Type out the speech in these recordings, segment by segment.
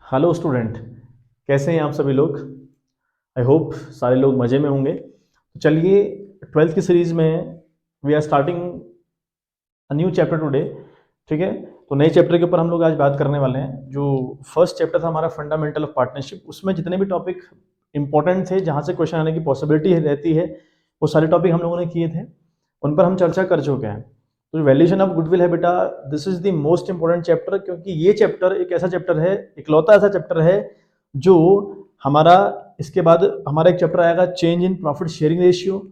Hello student, कैसे हैं आप सभी लोग। आई होप सारे लोग मज़े में होंगे। तो चलिए, ट्वेल्थ की सीरीज़ में we are starting a new chapter today. ठीक है, तो नए चैप्टर के ऊपर हम लोग आज बात करने वाले हैं। जो फर्स्ट चैप्टर था हमारा फंडामेंटल ऑफ पार्टनरशिप, उसमें जितने भी टॉपिक इंपॉर्टेंट थे, जहाँ से क्वेश्चन आने की पॉसिबिलिटी रहती है, वो सारे टॉपिक हम लोगों ने किए थे, उन पर हम चर्चा कर चुके हैं। तो वैल्यूएशन ऑफ गुडविल है बेटा, this is the most important chapter, क्योंकि ये चैप्टर एक ऐसा चैप्टर है, इकलौता ऐसा चैप्टर है जो हमारा, इसके बाद हमारा एक चैप्टर आएगा change in profit sharing ratio,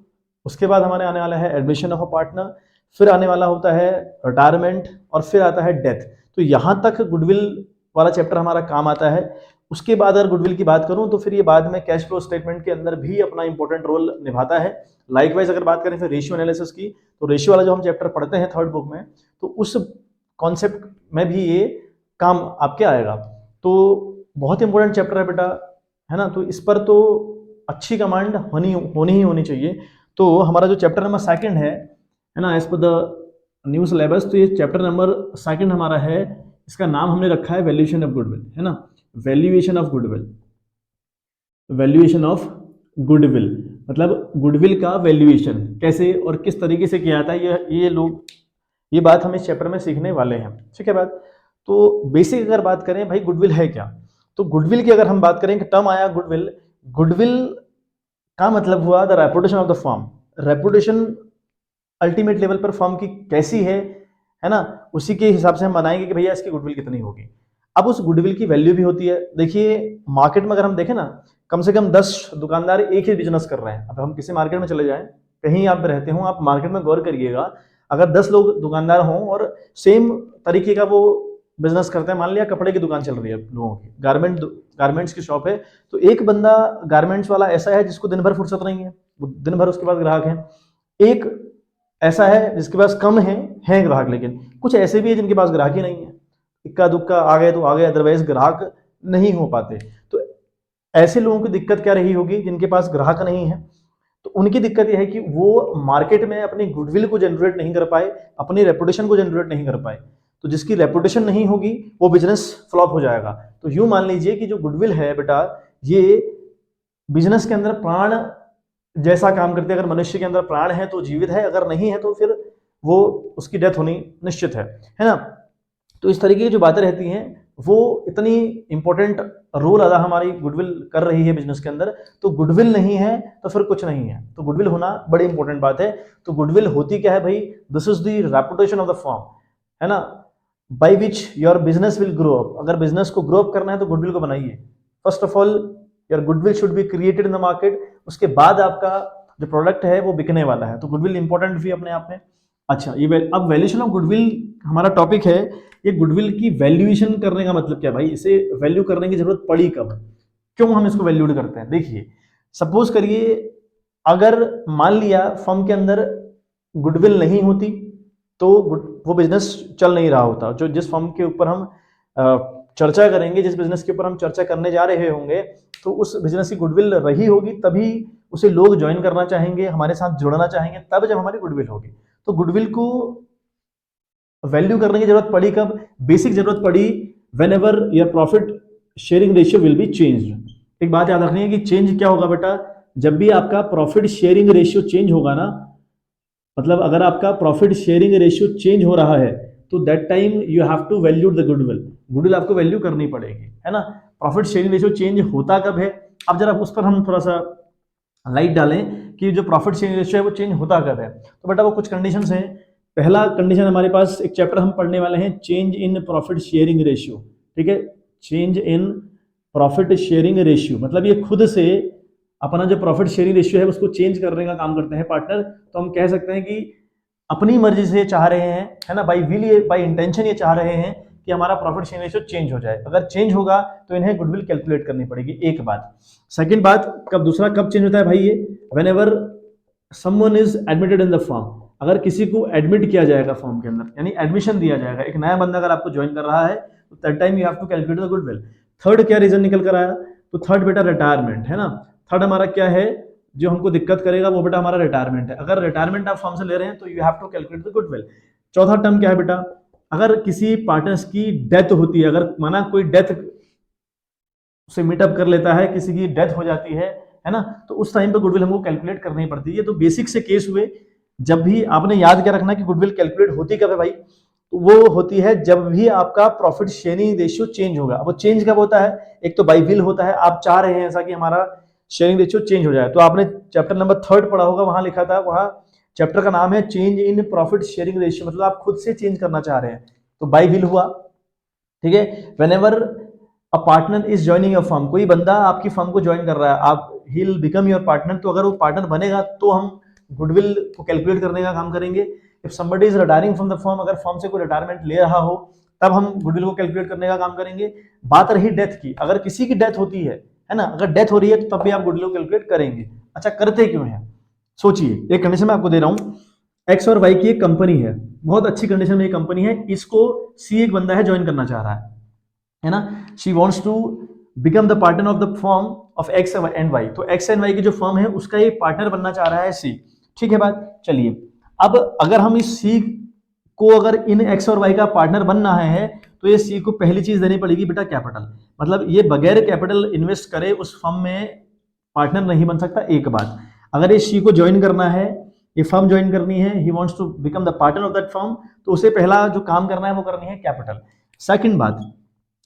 उसके बाद हमारे आने वाला है एडमिशन ऑफ अ पार्टनर, फिर आने वाला होता है रिटायरमेंट, और फिर आता है डेथ। तो यहाँ तक गुडविल वाला चैप्टर हमारा काम आता है। उसके बाद अगर गुडविल की बात करूं तो फिर ये बाद में कैश फ्लो स्टेटमेंट के अंदर भी अपना इंपॉर्टेंट रोल निभाता है। लाइकवाइज अगर बात करें फिर रेशियो एनालिसिस की, तो रेशियो वाला जो हम चैप्टर पढ़ते हैं थर्ड बुक में, तो उस कॉन्सेप्ट में भी ये काम आपके आएगा। तो बहुत इंपॉर्टेंट चैप्टर है बेटा, है ना। तो इस पर तो अच्छी कमांड होनी चाहिए। तो हमारा जो चैप्टर नंबर सेकंड है ना, as per the new syllabus, तो ये चैप्टर नंबर सेकंड हमारा है। इसका नाम हमने रखा है वैल्यूएशन ऑफ गुडविल, है ना। Valuation of goodwill, valuation of goodwill मतलब गुडविल का वैल्यूएशन कैसे और किस तरीके से किया जाता है, ये बात हम इस चैप्टर में सीखने वाले हैं। ठीक है बात। तो बेसिक अगर बात करें भाई गुडविल है क्या, तो गुडविल की अगर हम बात करें कि टर्म आया गुडविल, गुडविल का मतलब हुआ the reputation of the firm. Reputation ultimate level पर फर्म की कैसी है ना, उसी के हिसाब से हम बनाएंगे कि भैया इसकी गुडविल कितनी होगी। अब उस गुडविल की वैल्यू भी होती है। देखिए मार्केट में अगर हम देखें ना, कम से कम 10 दुकानदार एक ही बिजनेस कर रहे हैं। अब हम किसी मार्केट में चले जाएं, कहीं आप रहते हो, आप मार्केट में गौर करिएगा, अगर 10 लोग दुकानदार हों और सेम तरीके का वो बिजनेस करते हैं, मान लिया कपड़े की दुकान चल रही है लोगों की, गारमेंट्स की शॉप है, तो एक बंदा गारमेंट्स वाला ऐसा है जिसको दिन भर फुर्सत नहीं है, वो दिन भर उसके पास ग्राहक है। एक ऐसा है जिसके पास कम है ग्राहक, लेकिन कुछ ऐसे भी है जिनके पास ग्राहक ही नहीं है, इक्का दुक्का आ गए तो आ गए, अदरवाइज ग्राहक नहीं हो पाते। तो ऐसे लोगों की दिक्कत क्या रही होगी जिनके पास ग्राहक नहीं है, तो उनकी दिक्कत यह है कि वो मार्केट में अपनी गुडविल को जनरेट नहीं कर पाए, अपनी रेपुटेशन को जनरेट नहीं कर पाए। तो जिसकी रेपुटेशन नहीं होगी वो बिजनेस फ्लॉप हो जाएगा। तो यूं मान लीजिए कि जो गुडविल है बेटा, ये बिजनेस के अंदर प्राण जैसा काम करते हैं। अगर मनुष्य के अंदर प्राण है तो जीवित है, अगर नहीं है तो फिर वो उसकी डेथ होनी निश्चित है ना। तो इस तरीके की जो बातें रहती हैं वो इतनी इंपॉर्टेंट रोल अदा हमारी गुडविल कर रही है बिजनेस के अंदर। तो गुडविल नहीं है तो फिर कुछ नहीं है, तो गुडविल होना बड़ी इंपॉर्टेंट बात है। तो गुडविल होती क्या है भाई, this is the reputation of the firm, है ना, by which your business will grow up. अगर बिजनेस को ग्रो अप करना है तो गुडविल को बनाइए। First of all your goodwill should be created in the market, उसके बाद आपका जो प्रोडक्ट है वो बिकने वाला है। तो गुडविल इंपॉर्टेंट भी अपने आप में। अच्छा, ये अब वैल्यूएशन ऑफ गुडविल हमारा टॉपिक है। ये गुडविल की वैल्यूएशन करने का मतलब क्या भाई, इसे वैल्यू करने की जरूरत पड़ी कब, क्यों हम इसको वैल्यूड करते हैं। देखिए सपोज करिए, अगर मान लिया फर्म के अंदर गुडविल नहीं होती तो वो बिजनेस चल नहीं रहा होता। जो जिस फर्म के ऊपर हम चर्चा करेंगे, जिस बिजनेस के ऊपर हम चर्चा करने जा रहे होंगे, तो उस बिजनेस की गुडविल रही होगी, तभी उसे लोग ज्वाइन करना चाहेंगे, हमारे साथ जुड़ना चाहेंगे, तब जब हमारी गुडविल होगी। तो गुडविल को वैल्यू करने की जरूरत पड़ी कब, बेसिक जरूरत पड़ी when ever your profit sharing ratio will be changed. एक बात याद रखनी है कि चेंज क्या होगा बेटा, जब भी आपका प्रॉफिट शेयरिंग रेशियो चेंज होगा ना, मतलब अगर आपका प्रॉफिट शेयरिंग रेशियो चेंज हो रहा है तो that time you have to value the goodwill. Goodwill आपको वैल्यू करनी पड़ेगी, है ना। प्रॉफिट शेयरिंग रेशियो चेंज होता कब है, अब जरा उस पर हम थोड़ा सा लाइट डालें कि जो प्रॉफिट शेयरिंग रेशियो है वो चेंज होता कब है। तो बेटा वो कुछ कंडीशंस हैं। पहला कंडीशन हमारे पास एक चैप्टर हम पढ़ने वाले हैं, change in profit sharing ratio. ठीक है, change in profit sharing ratio मतलब ये खुद से अपना जो प्रॉफिट शेयरिंग रेशियो है उसको चेंज करने का काम करते हैं पार्टनर। तो हम कह सकते हैं कि अपनी मर्जी से चाह रहे हैं, है ना, बाई विल, ये बाई इंटेंशन ये चाह रहे हैं कि हमारा प्रॉफिट शेयरिंग रेशियो चेंज हो जाए। अगर चेंज होगा तो इन्हें गुडविल कैलकुलेट करनी पड़ेगी, एक बात। सेकंड बात, दूसरा कब चेंज होता है भाई, ये when ever someone is admitted in the firm. अगर किसी को एडमिट किया जाएगा फर्म के अंदर, यानी एडमिशन दिया जाएगा, एक नया बंदा अगर आपको ज्वाइन कर रहा है, तो that time you have to calculate the goodwill. Third क्या रीजन निकल कर आया, तो थर्ड बेटा रिटायरमेंट, है ना। थर्ड हमारा क्या है जो हमको दिक्कत करेगा, वो बेटा हमारा रिटायरमेंट है। अगर रिटायरमेंट आप फर्म से ले रहे हैं तो you have to calculate the goodwill. चौथा टर्म क्या है बेटा, अगर किसी पार्टनर्स की डेथ होती है, अगर माना कोई डेथ उसे मीटअप कर लेता है, किसी की डेथ हो जाती है ना, तो उस टाइम पे गुडविल हमको कैलकुलेट करनी पड़ती है। तो बेसिक से केस हुए, जब भी आपने याद क्या रखना कि गुडविल कैलकुलेट होती कब है भाई, तो वो होती है जब भी आपका प्रॉफिट शेयरिंग रेशियो चेंज होगा। अब वो चेंज कब होता है, एक तो बाई विल होता है, आप चाह रहे हैं ऐसा कि हमारा शेयरिंग रेशियो चेंज हो जाए। तो आपने चैप्टर नंबर 3 पढ़ा होगा, वहां लिखा था, वहां चैप्टर का नाम है change in profit sharing ratio, मतलब आप खुद से चेंज करना चाह रहे हैं, तो बाई विल हुआ। ठीक है, whenever a partner is joining your firm, कोई बंदा आपकी फर्म को ज्वाइन कर रहा है, आप he will become your partner, तो अगर वो पार्टनर बनेगा तो हम गुडविल को कैलकुलेट करने का काम करेंगे। If somebody is retiring from the firm, अगर फर्म से कोई रिटायरमेंट ले रहा हो तब हम गुडविल को कैलकुलेट करने का काम करेंगे। बात रही डेथ की, अगर किसी की डेथ होती है ना, अगर डेथ हो रही है तो तब भी आप गुडविल को कैलकुलेट करेंगे। अच्छा, करते क्यों है, सोचिए। एक कंडीशन मैं आपको दे रहा हूं, एक्स और वाई की एक कंपनी है, बहुत अच्छी कंडीशन में एक कंपनी है, इसको सी एक बंदा है ज्वाइन करना चाह रहा है ना, she wants to become the partner of the firm of X and Y, तो एक्स एंड वाई की जो फर्म है उसका ये पार्टनर बनना चाह रहा है सी। ठीक है बात, चलिए अब अगर हम इस सी को अगर इन एक्स और वाई का पार्टनर बनना है तो ये सी को पहली चीज देनी पड़ेगी बेटा कैपिटल, मतलब ये बगैर कैपिटल इन्वेस्ट करे उस फर्म में पार्टनर नहीं बन सकता। एक बात, अगर ये सी को ज्वाइन करना है, ये फर्म ज्वाइन करनी है, he wants to become the partner of that firm, तो उसे पहला जो काम करना है वो करनी है कैपिटल। सेकंड बात,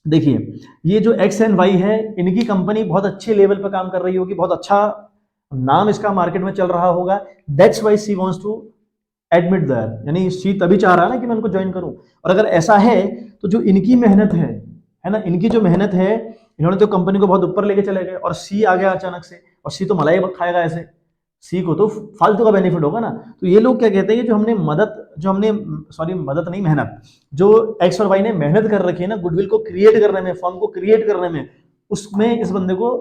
देखिए ये जो एक्स एंड वाई है, इनकी कंपनी बहुत अच्छे लेवल पर काम कर रही होगी, बहुत अच्छा नाम इसका मार्केट में चल रहा होगा, that's why she wants to admit that, यानी सी तभी चाह रहा है ना कि मैं उनको ज्वाइन करूं। और अगर ऐसा है तो जो इनकी मेहनत है ना, इनकी जो मेहनत है, इन्होंने तो कंपनी को बहुत ऊपर लेके चले गए और सी आ गया अचानक से, और सी तो मलाई खाएगा ऐसे, सी को तो फालतू का बेनिफिट होगा ना। तो ये लोग क्या कहते हैं कि जो हमने मदद नहीं, मेहनत जो एक्स और वाई ने मेहनत कर रखी है ना गुडविल को क्रिएट करने में, फर्म को क्रिएट करने में, उसमें इस बंदे को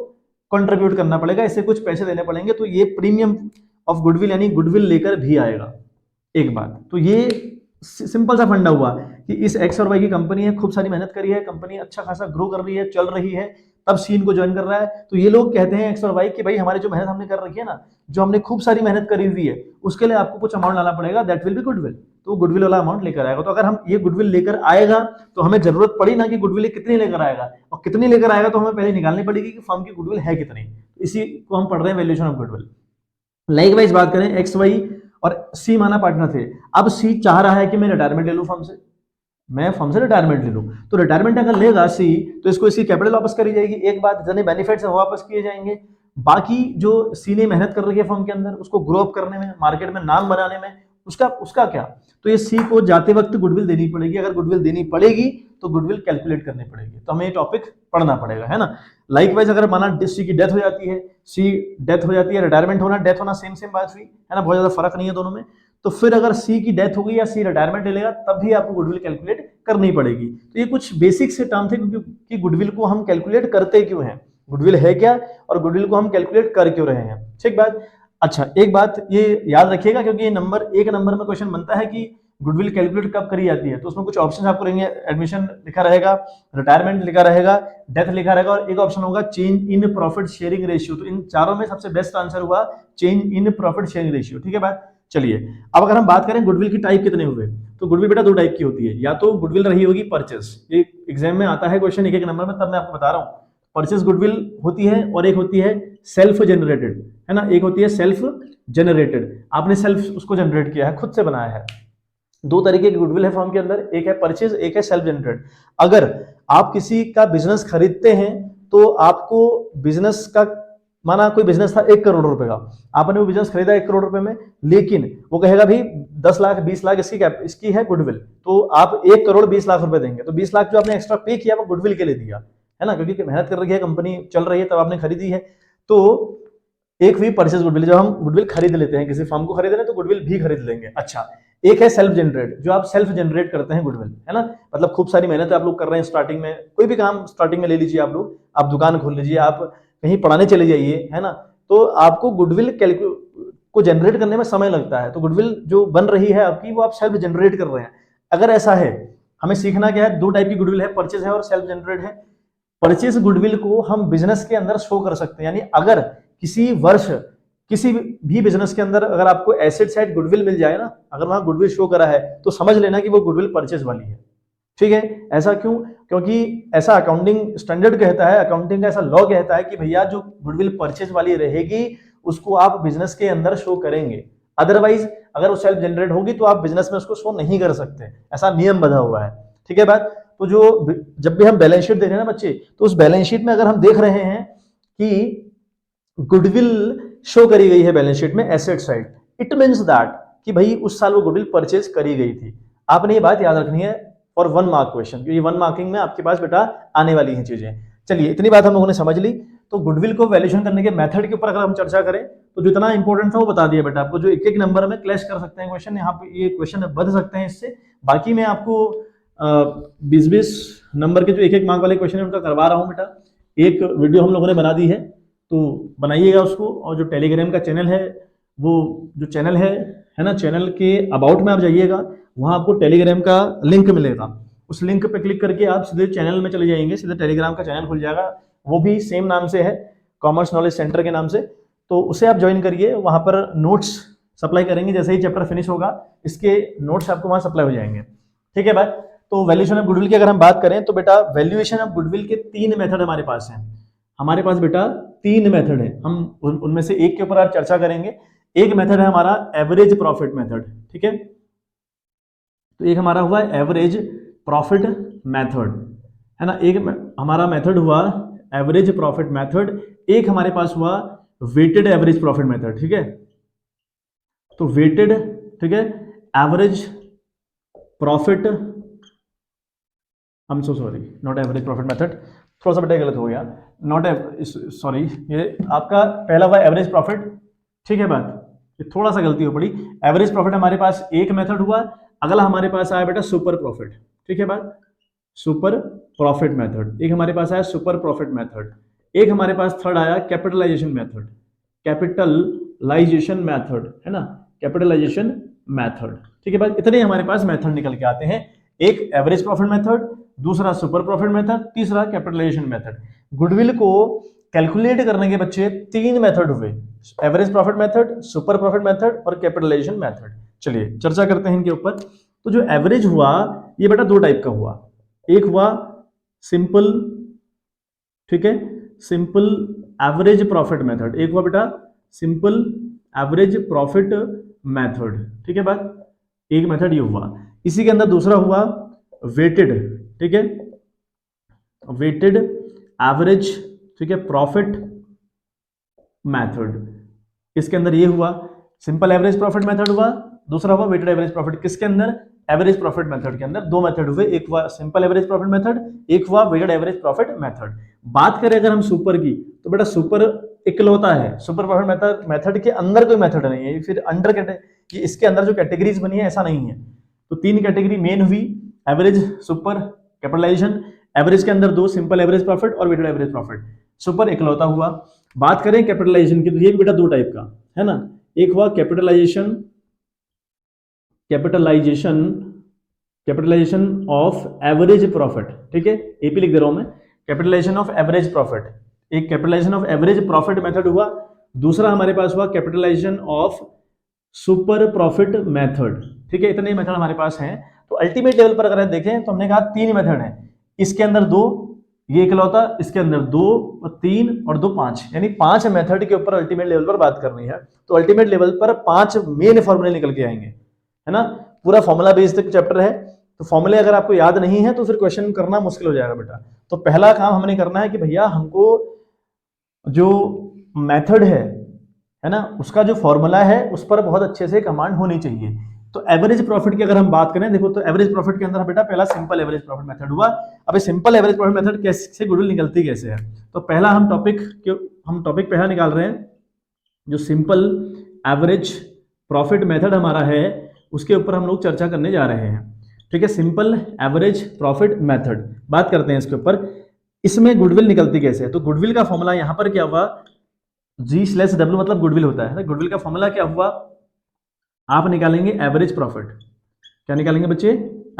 कंट्रीब्यूट करना पड़ेगा, इससे कुछ पैसे देने पड़ेंगे, तो ये प्रीमियम ऑफ गुडविल यानी गुडविल लेकर भी आएगा। एक बात तो ये सिंपल सा फंडा हुआ कि इस एक्स और वाई की कंपनी है, खूब सारी मेहनत करी है, कंपनी अच्छा खासा ग्रो कर रही है, चल रही है, तब सीन को ज्वाइन कर रहा है। तो ये लोग कहते हैं एक्स और वाई कि भाई हमारी जो मेहनत हमने कर रखी है ना, जो हमने खूब सारी मेहनत करी हुई है, उसके लिए आपको कुछ अमाउंट लाना पड़ेगा, दैट विल बी गुडविल, तो गुडविल वाला अमाउंट लेकर आएगा। तो अगर हम ये गुडविल लेकर आएगा तो हमें जरूरत पड़ी ना कि गुडविल कितनी लेकर आएगा, और कितनी लेकर आएगा तो हमें पहले निकालनी पड़ेगी कि फर्म की गुडविल है कितनी, इसी को हम पढ़ रहे हैं वैल्यूएशन ऑफ गुडविल। लाइकवाइज बात करें, एक्स वाई और सी माना पार्टनर थे, अब सी चाह रहा है कि मैं रिटायरमेंट ले लूं फर्म से, मैं फर्म से रिटायरमेंट ले लूं, तो रिटायरमेंट अगर लेगा सी तो इसको इसकी कैपिटल वापस करी जाएगी, एक बात, जितने बेनिफिट्स है वो वापस किए जाएंगे, बाकी जो सी ने मेहनत कर रही है फर्म के अंदर उसको ग्रो अप करने में, मार्केट में नाम बनाने में, उसका उसका क्या, तो ये सी को जाते वक्त गुडविल देनी पड़ेगी, अगर गुडविल देनी पड़ेगी तो गुडविल कैलकुलेट करनी पड़ेगी, तो हमें ये टॉपिक पढ़ना पड़ेगा, है ना। लाइकवाइज अगर माना सी की डेथ हो जाती है, सी डेथ हो जाती है, रिटायरमेंट होना डेथ होना सेम सेम बात हुई है ना, बहुत ज्यादा फर्क नहीं है दोनों में, तो फिर अगर सी की डेथ हो गई या सी रिटायरमेंट ले लेगा तब भी आपको गुडविल कैलकुलेट करनी पड़ेगी। तो ये कुछ बेसिक से टर्म थे कि गुडविल को हम कैलकुलेट करते क्यों हैं, गुडविल है क्या और गुडविल को हम कैलकुलेट कर क्यों रहे हैं, ठीक बात। अच्छा, एक बात ये याद रखिएगा क्योंकि ये एक नंबर में क्वेश्चन बनता है कि गुडविल कैलकुलेट कब करी जाती है, तो उसमें कुछ ऑप्शन आपको रहेंगे, एडमिशन लिखा रहेगा, रिटायरमेंट लिखा रहेगा, डेथ लिखा रहेगा, और एक ऑप्शन होगा change in profit sharing ratio. तो इन चारों में सबसे बेस्ट आंसर हुआ change in profit sharing ratio, ठीक है बात। चलिए अब अगर हम बात करें गुडविल की टाइप कितने हुए, तो गुडविल बेटा दो टाइप की होती है, या तो गुडविल रही होगी परचेस, ये एग्जाम में आता है क्वेश्चन एक नंबर में, तब मैं आपको बता रहा हूँ, परचेस गुडविल होती है, और एक होती है सेल्फ जनरेटेड, है ना, एक होती है सेल्फ जनरेटेड, आपने सेल्फ उसको जनरेट किया है, खुद से बनाया है। दो तरीके की गुडविल है फर्म के अंदर, एक है परचेज, एक है सेल्फ जनरेटेड। अगर आप किसी का बिजनेस खरीदते हैं तो आपको बिजनेस का, माना कोई बिजनेस था 1 करोड़ रुपए का, आपने वो बिजनेस खरीदा 1 करोड़ रुपए में, लेकिन वो कहेगा भाई 10 लाख 20 लाख इसकी है गुडविल, तो आप 1 करोड़ 20 लाख रुपए देंगे, तो 20 लाख जो आपने एक्स्ट्रा पे किया वो गुडविल के लिए दिया, है ना, क्योंकि मेहनत कर रही है कंपनी, चल रही है, तब आपने खरीदी है। तो एक हुई परचेज गुडविल, जब हम गुडविल खरीद लेते हैं, किसी फर्म को खरीद रहे हैं तो गुडविल भी खरीद लेंगे। अच्छा, एक है सेल्फ जनरेट, जो आप सेल्फ जनरेट करते हैं गुडविल, है ना, मतलब खूब सारी मेहनत आप लोग कर रहे हैं स्टार्टिंग में, कोई भी काम स्टार्टिंग में ले लीजिए आप लोग, आप दुकान खोल लीजिए, आप कहीं पढ़ाने चले जाइए, है ना, तो आपको गुडविल को जनरेट करने में समय लगता है, तो गुडविल जो बन रही है आपकी वो आप सेल्फ जनरेट कर रहे हैं। अगर ऐसा है, हमें सीखना क्या है, दो टाइप की गुडविल है, परचेज है और सेल्फ जनरेट है। परचेज गुडविल को हम बिजनेस के अंदर शो कर सकते हैं, यानी अगर किसी वर्ष किसी भी बिजनेस के अंदर अगर आपको एसेट साइड गुडविल मिल जाए ना, अगर वहां गुडविल शो करा है तो समझ लेना कि वो गुडविल परचेज वाली है, ठीक है, ऐसा क्यों? क्योंकि ऐसा अकाउंटिंग स्टैंडर्ड कहता है, अकाउंटिंग का ऐसा लॉ कहता है कि भैया जो गुडविल परचेज वाली रहेगी उसको आप बिजनेस के अंदर शो करेंगे, अदरवाइज अगर वो सेल्फ जनरेट होगी तो आप बिजनेस में उसको शो नहीं कर सकते, ऐसा नियम बना हुआ है। ठीक है बात। तो जो जब भी हम बैलेंस शीट देख रहे हैं ना बच्चे, तो उस बैलेंस शीट में अगर हम देख रहे हैं कि गुडविल शो करी गई है बैलेंस शीट में asset side, it means that कि भाई उस साल वो गुडविल परचेज करी गई थी। आपने ये बात याद रखनी है फॉर 1 मार्क क्वेश्चन, क्योंकि 1 मार्किंग में आपके पास बेटा आने वाली हैं चीजें। चलिए इतनी बात हम लोगों ने समझ ली। तो गुडविल को वैल्यूएशन करने के मेथड के ऊपर अगर हम चर्चा करें तो जितना इंपॉर्टेंट था वो बता दिया बेटा आपको, जो एक एक नंबर में क्लैश कर सकते हैं क्वेश्चन, यहाँ पे ये क्वेश्चन बदल सकते हैं इससे। बाकी मैं आपको 20-20 नंबर के जो एक एक मार्क वाले क्वेश्चन है उनका करवा रहा हूँ बेटा। एक वीडियो हम लोगों ने बना दी है, तो बनाइएगा उसको। और जो टेलीग्राम का चैनल है, वो जो चैनल है ना, चैनल के अबाउट में आप जाइएगा, वहां आपको टेलीग्राम का लिंक मिलेगा। उस लिंक पे क्लिक करके आप सीधे चैनल में चले जाएंगे, सीधे टेलीग्राम का चैनल खुल जाएगा, वो भी सेम नाम से है, कॉमर्स नॉलेज सेंटर के नाम से। तो उसे आप ज्वाइन करिए, वहां पर नोट्स सप्लाई करेंगे, जैसे ही चैप्टर फिनिश होगा इसके नोट्स आपको वहां सप्लाई हो जाएंगे। ठीक है बात। तो वैल्यूएशन ऑफ गुडविल की अगर हम बात करें तो बेटा वैल्यूएशन ऑफ गुडविल के 3 मेथड हमारे पास हैं। हमारे पास बेटा 3 मेथड है, हम उनमें से एक के ऊपर आज चर्चा करेंगे। एक मेथड है हमारा एवरेज प्रॉफिट मेथड, ठीक है। तो एक हमारा हुआ एवरेज प्रॉफिट मेथड, है ना, एक हमारा मेथड हुआ एवरेज प्रॉफिट मेथड, एक हमारे पास हुआ वेटेड एवरेज प्रॉफिट मेथड। ठीक है, तो वेटेड, ठीक है, average profit, I'm so sorry, not average profit method, थोड़ा सा बेटा गलत हो गया, नॉट सॉरी, ये आपका पहला हुआ एवरेज प्रॉफिट। ठीक है बात, ये थोड़ा सा गलती हो पड़ी। एवरेज प्रॉफिट हमारे पास एक मेथड हुआ, अगला हमारे पास आया बेटा सुपर प्रॉफिट। ठीक है बात, सुपर प्रॉफिट मेथड एक हमारे पास आया, सुपर प्रॉफिट मेथड। एक हमारे पास थर्ड आया कैपिटलाइजेशन मेथड, कैपिटलाइजेशन मेथड, है ना, कैपिटलाइजेशन मेथड। ठीक है बात, इतने हमारे पास मेथड निकल के आते हैं, एक एवरेज प्रॉफिट मेथड, दूसरा सुपर प्रॉफिट मेथड, तीसरा कैपिटलाइजेशन मेथड। गुडविल को कैलकुलेट करने के बच्चे 3 मेथड हुए, average profit method, super profit method और कैपिटलाइजेशन मेथड। चलिए चर्चा करते हैं इनके ऊपर। तो जो एवरेज हुआ ये बेटा 2 टाइप का हुआ, एक हुआ सिंपल, ठीक है, सिंपल एवरेज प्रॉफिट मेथड, एक हुआ बेटा सिंपल एवरेज प्रॉफिट मेथड। ठीक है बात, एक मेथड ये हुआ। इसी के अंदर दूसरा हुआ वेटेड, ठीक है, वेटेड एवरेज, ठीक है, प्रॉफिट मेथड। इसके अंदर ये हुआ सिंपल एवरेज प्रॉफिट मेथड हुआ, दूसरा हुआ वेटेड एवरेज प्रॉफिट। किसके अंदर? एवरेज प्रॉफिट मेथड के अंदर 2 मेथड हुए, एक हुआ सिंपल एवरेज प्रॉफिट मेथड, एक हुआ वेटेड एवरेज प्रॉफिट मेथड। बात करें अगर हम सुपर की, तो बेटा सुपर इकलौता है, सुपर प्रॉफिट मेथड के अंदर कोई मेथड नहीं है, फिर अंडर कि इसके अंदर जो कैटेगरीज बनी है ऐसा नहीं है। तो 3 कैटेगरी मेन हुई, एवरेज, सुपर, कैपिटलाइजेशन। एवरेज के अंदर 2, सिंपल एवरेज प्रॉफिट और वेटेड एवरेज प्रॉफिट। सुपर इकलौता हुआ। बात करें कैपिटलाइजेशन की, तो ये भी बेटा 2 टाइप का है ना, एक हुआ capitalisation, capitalisation, capitalisation of average profit. ठीक है, एपी लिख दे रहा हूं मैं, कैपिटलाइजेशन ऑफ एवरेज प्रॉफिट, एक capitalisation of average profit method हुआ। दूसरा हमारे पास हुआ capitalisation of super profit method. ठीक है, इतने मेथड हमारे पास हैं। तो अल्टीमेट लेवल पर अगर देखें तो हमने कहा 3 मेथड हैं, इसके अंदर 2, ये इकलौता, इसके अंदर 2 और 3 और 2 5, यानी 5 मेथड के ऊपर अल्टीमेट लेवल पर बात करनी है। तो अल्टीमेट लेवल पर 5 मेन फॉर्मूले निकल के आएंगे, है ना, पूरा फॉर्मूला बेस्ड चैप्टर है। तो फॉर्मूले अगर आपको याद नहीं है तो फिर क्वेश्चन करना मुश्किल हो जाएगा बेटा। तो पहला काम हमने करना है कि भैया हमको जो मेथड है ना, उसका जो फॉर्मूला है उस पर बहुत अच्छे से कमांड होनी चाहिए। तो एवरेज प्रॉफिट की अगर हम बात करें, देखो तो एवरेज प्रॉफिट के अंदर बेटा पहला सिंपल एवरेज प्रॉफिट मेथड हुआ। अब सिंपल एवरेज प्रॉफिट मेथड कैसे गुडविल निकलती कैसे है, तो पहला हम टॉपिक पहला निकाल रहे हैं, जो सिंपल एवरेज प्रॉफिट मेथड हमारा है उसके ऊपर हम लोग चर्चा करने जा रहे हैं। ठीक है, सिंपल एवरेज प्रॉफिट मेथड बात करते हैं इसके ऊपर। इसमें गुडविल निकलती कैसे है, तो गुडविल का फॉर्मूला यहां पर क्या हुआ, G/W मतलब गुडविल होता है। गुडविल का फॉर्मूला क्या हुआ, आप निकालेंगे एवरेज प्रॉफिट, क्या निकालेंगे बच्चे,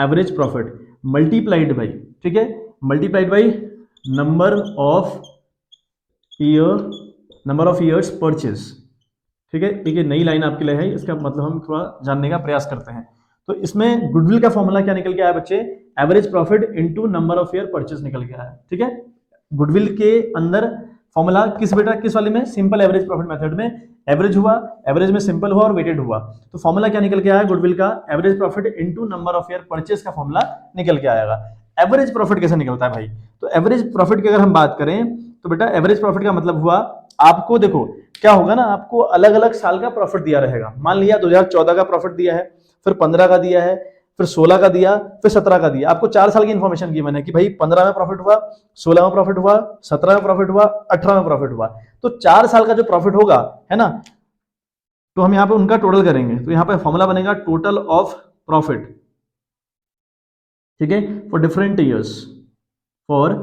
एवरेज प्रॉफिट मल्टीप्लाइड बाई, ठीक है, multiplied by number of years purchase. ठीक है, एक नई लाइन आपके लिए है, इसका मतलब हम थोड़ा जानने का प्रयास करते हैं। तो इसमें गुडविल का फॉर्मूला क्या निकल के आया बच्चे, average profit into number of year purchase निकल के आया। ठीक है, गुडविल के अंदर फॉर्मूला किस बेटा, किस वाले में, सिंपल एवरेज प्रॉफिट मेथड में एवरेज हुआ, एवरेज में सिंपल हुआ और वेटेड हुआ। तो फॉर्मूला क्या निकल के आया गुडविल का, average profit into number of year purchase का फॉर्मूला निकल के आएगा। एवरेज प्रॉफिट कैसे निकलता है भाई, तो एवरेज प्रॉफिट की अगर हम बात करें तो बेटा एवरेज प्रॉफिट का मतलब हुआ, आपको देखो क्या होगा ना, आपको अलग अलग साल का प्रॉफिट दिया रहेगा। मान लिया 2014 का प्रॉफिट दिया है, फिर 15 का दिया है, फिर 16 का दिया, फिर 17 का दिया। आपको 4 साल की इंफॉर्मेशन गिवन है कि भाई 15 में प्रॉफिट हुआ, 16 में प्रॉफिट हुआ, 17 में प्रॉफिट हुआ, 18 में प्रॉफिट हुआ। तो 4 साल का जो प्रॉफिट होगा है ना, तो हम यहां पे उनका टोटल करेंगे। तो यहां पे फॉर्मूला बनेगा टोटल ऑफ प्रॉफिट, ठीक है, for different years, for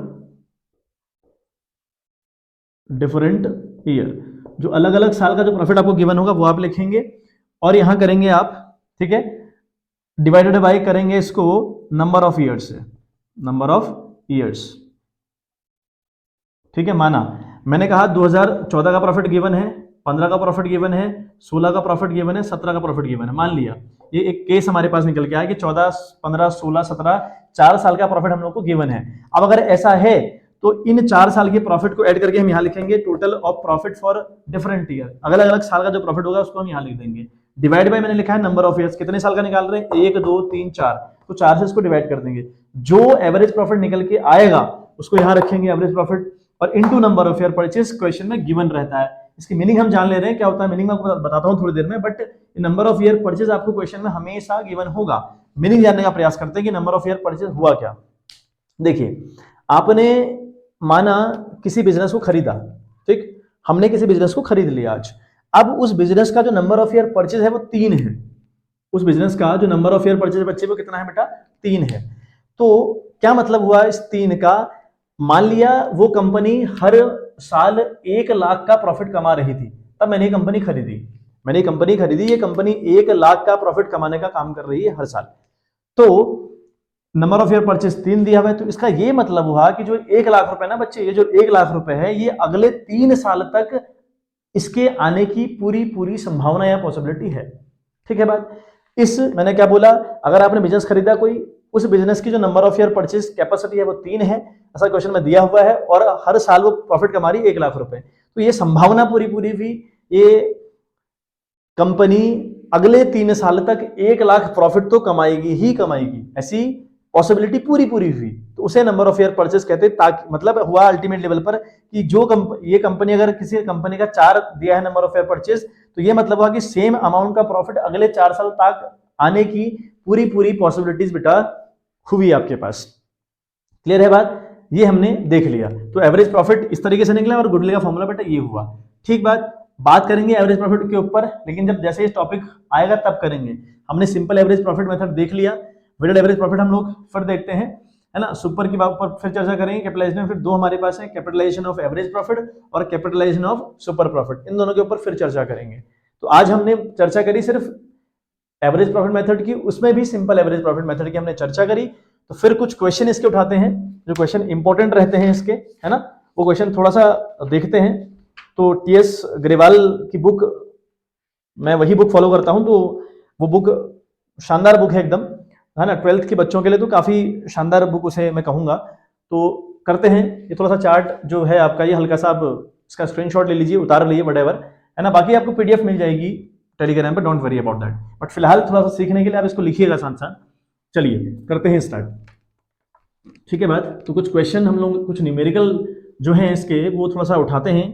different year. जो अलग अलग साल का जो प्रॉफिट आपको गिवन होगा वो आप लिखेंगे और यहां करेंगे आप, ठीक है, डिवाइडेड बाय करेंगे इसको नंबर ऑफ ईयर्स से, नंबर ऑफ ईयर्स। ठीक है, माना मैंने कहा 2014 का प्रॉफिट गिवन है, 15 का प्रॉफिट गिवन है, 16 का प्रॉफिट गिवन है, 17 का प्रॉफिट गिवन है। मान लिया ये एक केस हमारे पास निकल के आया कि 14, 15, 16, 17 4 साल का प्रॉफिट हम लोग को गिवन है। अब अगर ऐसा है तो इन 4 साल के प्रॉफिट को ऐड करके हम यहां लिखेंगे total of profit for different year. अलग अलग साल का जो प्रॉफिट होगा उसको हम यहां लिख देंगे। डिवाइड बाय मैंने लिखा है नंबर ऑफ ईयर्स, कितने साल का निकाल रहे हैं, 1, 2, 3, 4, तो 4 से इसको डिवाइड कर देंगे। जो एवरेज प्रॉफिट निकल के आएगा उसको यहां रखेंगे एवरेज प्रॉफिट, और into number of year purchase question में गिवन रहता है। इसकी मीनिंग हम जान ले रहे हैं क्या होता है, मीनिंग मैं आपको बताता हूं थोड़ी देर में, but number of year purchase आपको क्वेश्चन में हमेशा गिवन होगा। मीनिंग जानने का प्रयास करते हैं कि नंबर ऑफ ईयर परचेज हुआ क्या। देखिए, आपने माना किसी बिजनेस को खरीदा, ठीक, हमने किसी बिजनेस को खरीद लिया आज। अब उस बिजनेस का जो नंबर ऑफ ईयर परचेज है वो 3 है। उस बिजनेस का जो नंबर ऑफ ईयर परचेज बच्चे वो कितना है बेटा, 3 है। तो क्या मतलब हुआ इस 3 का, मान लिया वो कंपनी हर साल 1 लाख का प्रॉफिट कमा रही थी, तब मैंने ये कंपनी खरीदी, मैंने ये कंपनी खरीदी, ये कंपनी 1 लाख का प्रॉफिट कमाने का काम कर रही है हर साल। तो नंबर ऑफ ईयर परचेज 3 दिया हुआ है, तो इसका ये मतलब हुआ कि जो 1 लाख रुपए ना बच्चे, ये जो 1 लाख रुपए है ये अगले 3 साल तक इसके आने की पूरी पूरी संभावना या पॉसिबिलिटी है। ठीक है बात, इस मैंने क्या बोला, अगर आपने बिजनेस खरीदा कोई, उस बिजनेस की जो number of year purchase capacity है वो 3 है, ऐसा क्वेश्चन में दिया हुआ है, और हर साल वो प्रॉफिट कमा रही 1 लाख रुपए। तो ये संभावना पूरी पूरी भी, ये कंपनी अगले 3 साल तक 1 लाख प्रॉफिट तो कमाएगी ही कमाएगी, ऐसी पॉसिबिलिटी पूरी पूरी हुई, तो उसे नंबर ऑफ ईयर परचेज कहते हैं। ताकि मतलब हुआ अल्टीमेट लेवल पर कि जो ये कंपनी, अगर किसी कंपनी का 4 दिया है नंबर ऑफ ईयर परचेज, तो ये मतलब हुआ कि सेम अमाउंट का प्रॉफिट अगले 4 साल तक आने की पूरी पूरी पॉसिबिलिटीज बेटा हुई आपके पास। क्लियर है बात, ये हमने देख लिया। तो एवरेज प्रॉफिट इस तरीके से निकला और गुडविल का फॉर्मूला बेटा ये हुआ। ठीक बात करेंगे एवरेज प्रॉफिट के ऊपर, लेकिन जब जैसे ये टॉपिक आएगा तब करेंगे। हमने सिंपल एवरेज प्रॉफिट मेथड देख लिया, वेटेड एवरेज प्रॉफिट हम लोग फिर देखते हैं, है ना। सुपर की बात पर फिर चर्चा करेंगे। कैपिटलाइजेशन फिर 2 हमारे पास है, कैपिटलाइजेशन ऑफ एवरेज प्रॉफिट और कैपिटलाइजेशन ऑफ सुपर प्रॉफिट, इन दोनों के ऊपर फिर चर्चा करेंगे। तो आज हमने चर्चा करी सिर्फ एवरेज प्रॉफिट मेथड की, उसमें भी सिंपल एवरेज प्रॉफिट मेथड की हमने चर्चा करी। तो फिर कुछ क्वेश्चन इसके उठाते हैं, जो क्वेश्चन इंपॉर्टेंट रहते हैं इसके, है ना, वो क्वेश्चन थोड़ा सा देखते हैं। तो टीएस ग्रेवाल की बुक, मैं वही बुक फॉलो करता हूं, तो वो बुक शानदार बुक है एकदम, है ना, 12th के बच्चों के लिए तो काफी शानदार बुक उसे मैं कहूंगा। तो करते हैं, ये थोड़ा सा चार्ट जो है आपका, ये हल्का सा आप इसका स्क्रीनशॉट ले लीजिए, उतार लीजिए, व्हाटएवर, है ना। बाकी आपको पीडीएफ मिल जाएगी टेलीग्राम पर, don't worry about that. But फिलहाल थोड़ा सा सीखने के लिए आप इसको लिखिएगा साथ साथ। चलिए करते हैं स्टार्ट। ठीक है बात, तो कुछ क्वेश्चन हम लोग, कुछ न्यूमेरिकल जो हैं इसके, वो थोड़ा सा उठाते हैं,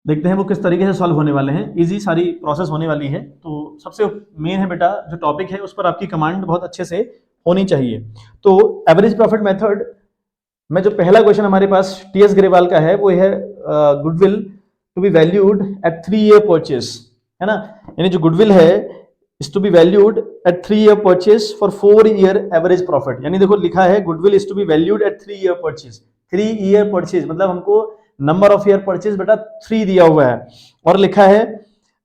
देखते हैं वो किस तरीके से सॉल्व होने वाले हैं। इजी सारी प्रोसेस होने वाली है। तो सबसे मेन है बेटा, जो टॉपिक है उस पर आपकी कमांड बहुत अच्छे से होनी चाहिए। तो एवरेज प्रॉफिट मेथड में जो पहला क्वेश्चन हमारे पास टीएस ग्रेवाल का है वो है goodwill to be valued at 3 year purchase, है ना। यानी जो गुडविल है is to be valued at 3 year purchase for 4 year average profit. यानी देखो लिखा है goodwill is to be valued at 3 year purchase, 3 year purchase मतलब हमको नंबर ऑफ ईयर परचेज बेटा 3 दिया हुआ है, और लिखा है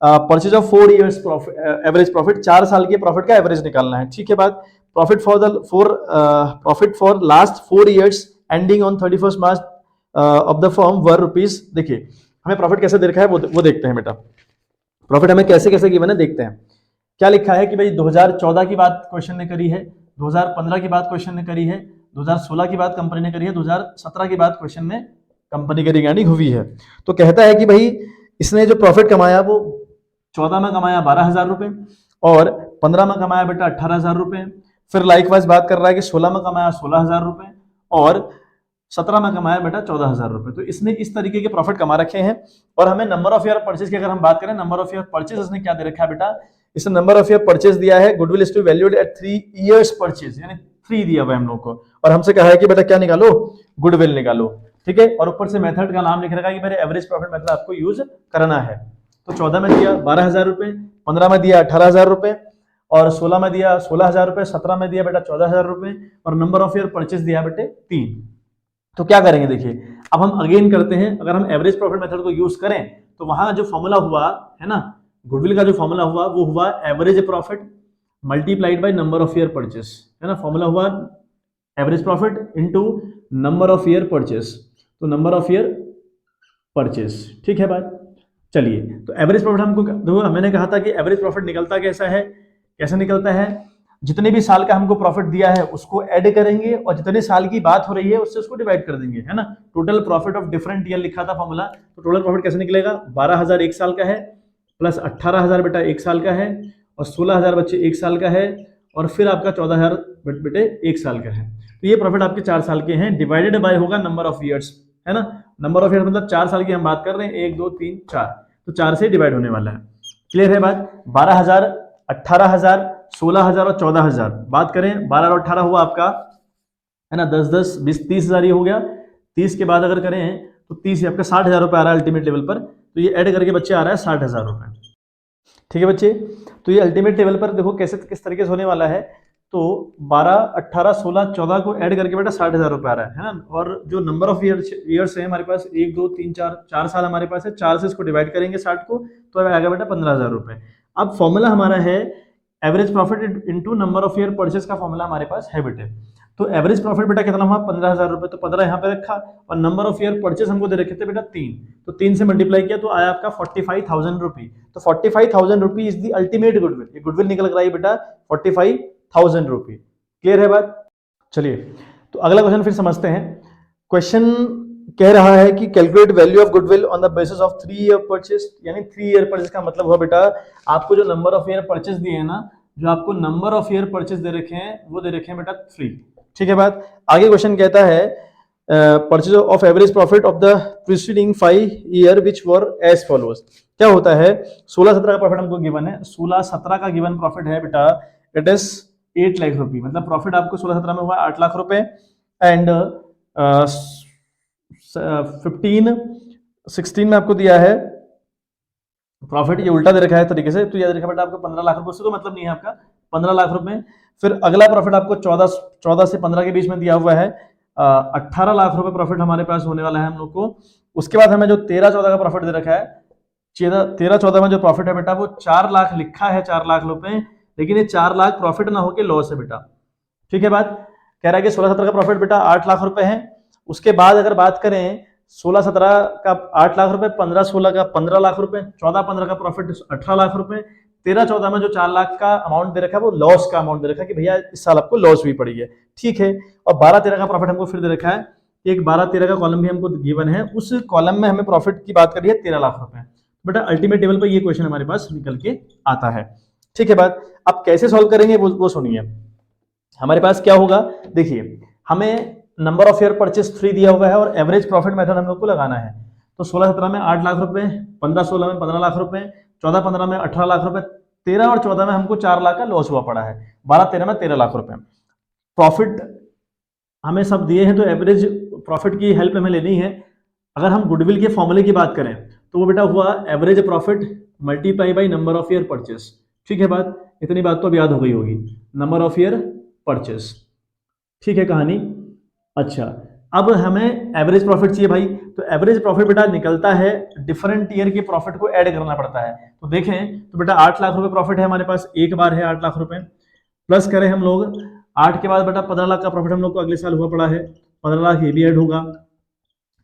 purchase of 4 years average profit, 4 साल के प्रॉफिट का एवरेज निकालना है। ठीक है बात, profit for last 4 years ending on 31 March of the firm were rupees. देखिए हमें प्रॉफिट कैसे दे रखा है वो देखते हैं बेटा। प्रॉफिट हमें कैसे कैसे गिवन है देखते हैं। क्या लिखा है कि भाई 2014 की बात क्वेश्चन ने करी है, 2015 की बात क्वेश्चन ने करी है, 2016 की बात कंपनी ने करी है, 2017 की बात क्वेश्चन में कंपनी की रिगार्डिंग हुई है। तो कहता है कि भाई इसने जो प्रॉफिट कमाया वो 14 में कमाया 12,000 रुपए और 15 में कमाया बेटा 18,000 रुपए, फिर लाइकवाइज बात कर रहा है कि 16 में कमाया 16,000 रुपए और 17 में कमाया बेटा 14,000 रुपए। तो इसने इस तरीके के प्रॉफिट कमा रखे हैं। और हमें नंबर ऑफ ईयर परचेज की अगर हम बात करें, नंबर ऑफ ईयर परचेज इसने क्या दे रखा है बेटा, इसने नंबर ऑफ ईयर परचेज दिया है, goodwill is to valued at 3 years purchase, यानी 3 दिया हुआ है हम लोग को, और हमसे कहा है कि बेटा क्या निकालो, गुडविल निकालो, ठीक है। और ऊपर से मेथड का नाम लिख रखा है कि मेरे एवरेज प्रॉफिट मेथड आपको यूज करना है। तो 14 में दिया 12,000 रुपए, 15 में दिया 18,000 रुपए और 16 में दिया 16,000 रुपए, 17 में दिया बेटा 14,000 रुपए और नंबर ऑफ ईयर परचेज दिया बेटे 3। तो क्या करेंगे देखिए, अब हम अगेन करते हैं, अगर हम एवरेज प्रॉफिट मेथड को यूज करें तो वहां जो फॉर्मूला हुआ है ना, गुडविल का जो फॉर्मूला हुआ वो हुआ average profit multiplied by number of year purchase, है ना। फॉर्मूला हुआ average profit into number of year purchase, तो नंबर ऑफ ईयर परचेस, ठीक है बात। चलिए, तो एवरेज प्रॉफिट हमको देखो, मैंने कहा था कि एवरेज प्रॉफिट निकलता कैसा है, कैसे निकलता है, जितने भी साल का हमको प्रॉफिट दिया है उसको ऐड करेंगे और जितने साल की बात हो रही है उससे उसको डिवाइड कर देंगे, है ना। Total profit of different year लिखा था फॉर्मूला, तो टोटल प्रॉफिट कैसे निकलेगा, 12,000 एक साल का है प्लस 18,000 बेटा एक साल का है और 16,000 बच्चे एक साल का है और फिर आपका 14,000 बेटे एक साल का है। तो ये प्रॉफिट आपके 4 साल के हैं, डिवाइडेड बाय होगा नंबर ऑफ ईयर्स, है ना। नंबर ऑफ ईयर्स मतलब 4 साल की हम बात कर रहे हैं, 1 2 3 4, तो 4 से डिवाइड होने वाला है। क्लियर है बात। 12,000 18,000 16,000 और 14,000 बात करें, 12 और 18 हुआ आपका, है ना, 10 10 20 30,000 ये हो गया। 30 के बाद अगर करें तो 30 ये आपका 60,000 रुपये आ रहा है अल्टीमेट लेवल पर, तो ये ऐड करके बच्चे आ रहा है 60,000 रुपये, ठीक है बच्चे। तो ये अल्टीमेट लेवल पर देखो कैसे किस तरीके से होने वाला है, तो 12 18 16 14 को ऐड करके बेटा 60,000 रुपये आ रहा है ना। और जो नंबर ऑफ ईयर्स है हमारे पास 1 2 3 4 साल हमारे पास है, 4 से इसको डिवाइड करेंगे 60 को, तो आएगा बेटा 15,000 रुपये। अब फॉर्मूला हमारा है average profit into number of year purchase का फॉर्मूला हमारे पास है बेटे। तो एवरेज प्रॉफिट बेटा कितना हुआ 15,000 रुपये, तो 15 यहाँ पे रखा और नंबर ऑफ ईयर परचेस हमको दे रखे थे बेटा 3, तो 3 से मल्टीप्लाई किया तो आया आपका 45,000 रुपी। तो 45,000 रुपी इज द अल्टीमेट गुडविल, ये गुडविल निकल कर आई बेटा 45,000 रुपी। क्लियर है बात। चलिए, तो अगला क्वेश्चन फिर समझते हैं। क्वेश्चन कह रहा है कि calculate value of goodwill on the basis of 3 year purchase, यानी 3 ईयर परचेस का मतलब हुआ बेटा आपको जो नंबर ऑफ ईयर परचेस दिए हैं ना, जो आपको नंबर ऑफ ईयर परचेस दे रखे हैं वो दे रखे हैं बेटा 3, ठीक है बात। आगे क्वेश्चन कहता है purchase of average profit of the preceding 5 year which were as follows. क्या होता है, 16-17 का प्रॉफिट हमको गिवन है, 16-17 का गिवन प्रॉफिट है बेटा, इट इज 8 लाख रुपए, मतलब प्रॉफिट आपको 16-17 में हुआ 8 लाख रुपए एंड 15-16 में आपको दिया है प्रॉफिट, ये उल्टा दे रखा है तरीके से, तो याद रखा बेटा आपको 15 लाख रुपए, उससे तो मतलब नहीं है आपका 15 लाख रुपए। फिर अगला प्रॉफिट आपको 14 से 15 के बीच में दिया हुआ है, 18 लाख रुपए प्रॉफिट हमारे पास होने वाला है हम लोग को। उसके बाद हमें जो 13-14 का प्रॉफिट दे रखा है, 13-14 में जो प्रॉफिट है बेटा वो 4 लाख लिखा है, 4 लाख रुपए, लेकिन ये 4 लाख प्रॉफिट ना होके लॉस है बेटा, ठीक है बात। कह रहा है कि 16-17 का प्रॉफिट बेटा 8 लाख रुपए है। उसके बाद अगर बात करें 16-17 का 8 लाख रुपए, 15-16 का 15 लाख रुपए, 14-15 का प्रॉफिट 18 लाख रुपए, 13-14 में जो 4 लाख का अमाउंट दे रखा है वो लॉस का अमाउंट दे रखा है कि भैया इस साल आपको लॉस हुई पड़ी है, ठीक है। और 12-13 का प्रॉफिट हमको फिर दे रखा है, एक 12-13 का कॉलम भी हमको गिवन है, उस कॉलम में हमें प्रॉफिट की बात करी है 13 लाख रुपए। बेटा अल्टीमेट टेबल पर ये क्वेश्चन हमारे पास निकल के आता है, ठीक है बात। अब कैसे सॉल्व करेंगे वो सुनिए। हमारे पास क्या होगा, देखिए हमें नंबर ऑफ ईयर परचेस 3 दिया हुआ है और एवरेज प्रॉफिट मेथड हम लोग को लगाना है। तो 16-17 में 8 लाख रुपए, 15-16 में 15 लाख रुपए, 14-15 में 18 लाख रुपए, 13 और 14 में हमको 4 लाख का लॉस हुआ पड़ा है, 12-13 में 13 लाख रुपए। प्रॉफिट हमें सब दिए हैं, तो एवरेज प्रॉफिट की हेल्प हमें लेनी है। अगर हम गुडविल के फॉर्मूले की बात करें तो वो बेटा हुआ average profit multiply by number of year purchase, ठीक है बात। इतनी बात तो अब याद हो गई होगी, नंबर ऑफ ईयर परचेस, ठीक है कहानी। अच्छा, अब हमें एवरेज प्रॉफिट चाहिए भाई, तो एवरेज प्रॉफिट बेटा निकलता है डिफरेंट ईयर के प्रॉफिट को ऐड करना पड़ता है। तो देखें तो बेटा 8 लाख रुपए प्रॉफिट है हमारे पास, एक बार है 8 लाख रुपए, प्लस करें हम लोग 8 के बाद बेटा 15 लाख का प्रॉफिट हम लोग को अगले साल हुआ पड़ा है, 15 लाख ये भी ऐड होगा,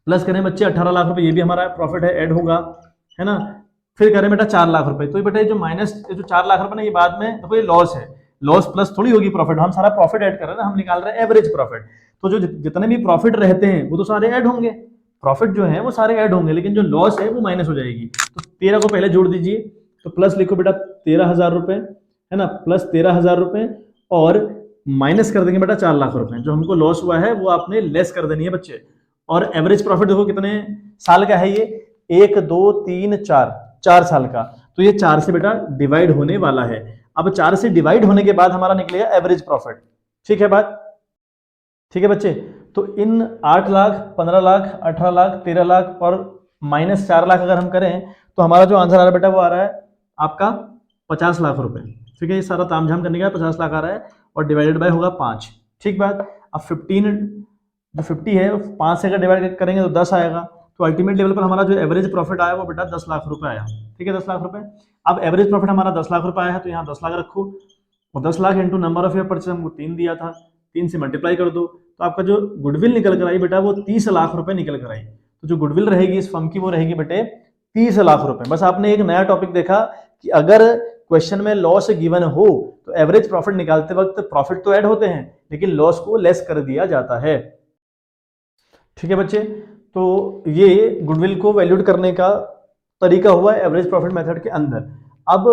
प्लस करें बच्चे 18 लाख रुपए, ये भी हमारा प्रॉफिट है ऐड होगा, है ना। फिर करें बेटा 4 लाख रुपए, तो ये बेटा ये जो माइनस जो 4 लाख रुपए ना ये बाद में देखो ये लॉस है, लॉस प्लस थोड़ी होगी प्रॉफिट, हम सारा प्रॉफिट ऐड कर रहे हैं ना, हम निकाल रहे हैं एवरेज प्रॉफिट। तो जो जितने भी प्रॉफिट रहते हैं वो तो सारे ऐड होंगे, प्रॉफिट जो है वो सारे ऐड होंगे, लेकिन जो लॉस है वो माइनस हो जाएगी। तो 13 को पहले जोड़ दीजिए, तो प्लस लिखो बेटा 13,000 रुपए, है ना, प्लस 13,000 रुपए, और माइनस कर देंगे बेटा 4 लाख रुपए, जो हमको लॉस हुआ है वो आपने लेस कर देनी है बच्चे। और एवरेज प्रॉफिट देखो कितने साल का है ये, 1 2 3 4, 4 साल का, तो ये 4 से बेटा डिवाइड होने वाला है। अब 4 से डिवाइड होने के बाद हमारा निकलेगा एवरेज प्रॉफिट। ठीक है बात, ठीक है बच्चे। तो इन 8 लाख, 15 लाख, 18 लाख, 13 लाख और माइनस 4 लाख अगर हम करें तो हमारा जो आंसर आ रहा है बेटा वो आ रहा है आपका 50 लाख रुपए। ठीक है, ये सारा तामझाम करने का 50 लाख आ रहा है और डिवाइडेड बाय होगा 5। ठीक बात। अब 15 जो 50 है 5 से अगर डिवाइड करेंगे तो 10 आएगा, तो अल्टीमेट लेवल पर हमारा जो एवरेज प्रॉफिट आया वो बेटा 10 लाख रुपए आया। ठीक है, 10 लाख रुपए। अब एवरेज प्रॉफिट हमारा 10 लाख रुपए आया है, तो यहाँ 10 लाख रखो, और 10 lakh into number of year purchase हमको 3 दिया था, 3 से मल्टीप्लाई कर दो, तो आपका जो गुडविल निकल कर आई बेटा वो 30 लाख रुपए निकल कर आई। तो जो गुडविल रहेगी इस फर्म की वो रहेगी बेटे 30 लाख रुपए। बस आपने एक नया टॉपिक देखा कि अगर क्वेश्चन में लॉस गिवन हो तो एवरेज प्रॉफिट निकालते वक्त प्रॉफिट तो ऐड होते हैं लेकिन लॉस को लेस कर दिया जाता है। ठीक है बच्चे, तो ये गुडविल को वैल्यूड करने का तरीका हुआ एवरेज प्रॉफिट मेथड के अंदर। अब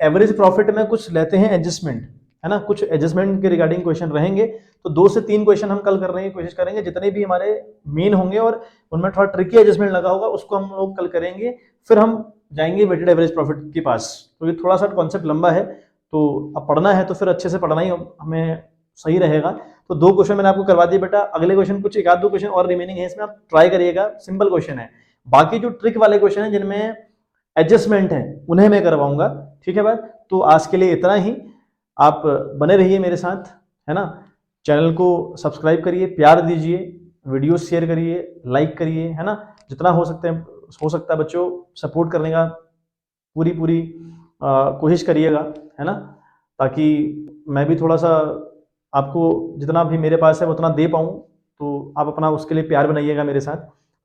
एवरेज प्रॉफिट में कुछ लेते हैं एडजस्टमेंट, है ना, कुछ एडजस्टमेंट के रिगार्डिंग क्वेश्चन रहेंगे, तो 2 से 3 क्वेश्चन हम कल करने की कोशिश करेंगे, जितने भी हमारे मेन होंगे और उनमें थोड़ा ट्रिकी एडजस्टमेंट लगा होगा उसको हम लोग कल करेंगे, फिर हम जाएंगे वेटेड एवरेज प्रॉफिट के पास। तो ये थोड़ा सा कॉन्सेप्ट लंबा है, तो अब पढ़ना है तो फिर अच्छे से पढ़ना ही हमें सही रहेगा। तो 2 क्वेश्चन मैंने आपको करवा दिए बेटा, अगले क्वेश्चन कुछ 1 आध 2 क्वेश्चन और रिमेनिंग है, इसमें आप ट्राई करिएगा, सिंपल क्वेश्चन है। बाकी जो ट्रिक वाले क्वेश्चन है जिनमें एडजस्टमेंट है उन्हें मैं करवाऊंगा। ठीक है बात, तो आज के लिए इतना ही। आप बने रहिए मेरे साथ, है ना, चैनल को सब्सक्राइब करिए, प्यार दीजिए, वीडियो शेयर करिए, लाइक करिए, है ना, जितना हो सकता है बच्चों सपोर्ट करने का पूरी कोशिश करिएगा, है ना, ताकि मैं भी थोड़ा सा आपको जितना भी मेरे पास है उतना दे पाऊँ, तो आप अपना उसके लिए प्यार बनाइएगा मेरे साथ।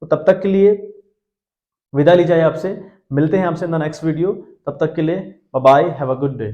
तो तब तक के लिए विदा ली जाए आपसे, मिलते हैं आपसे इन द नेक्स्ट वीडियो, तब तक के लिए bye bye, have a good day.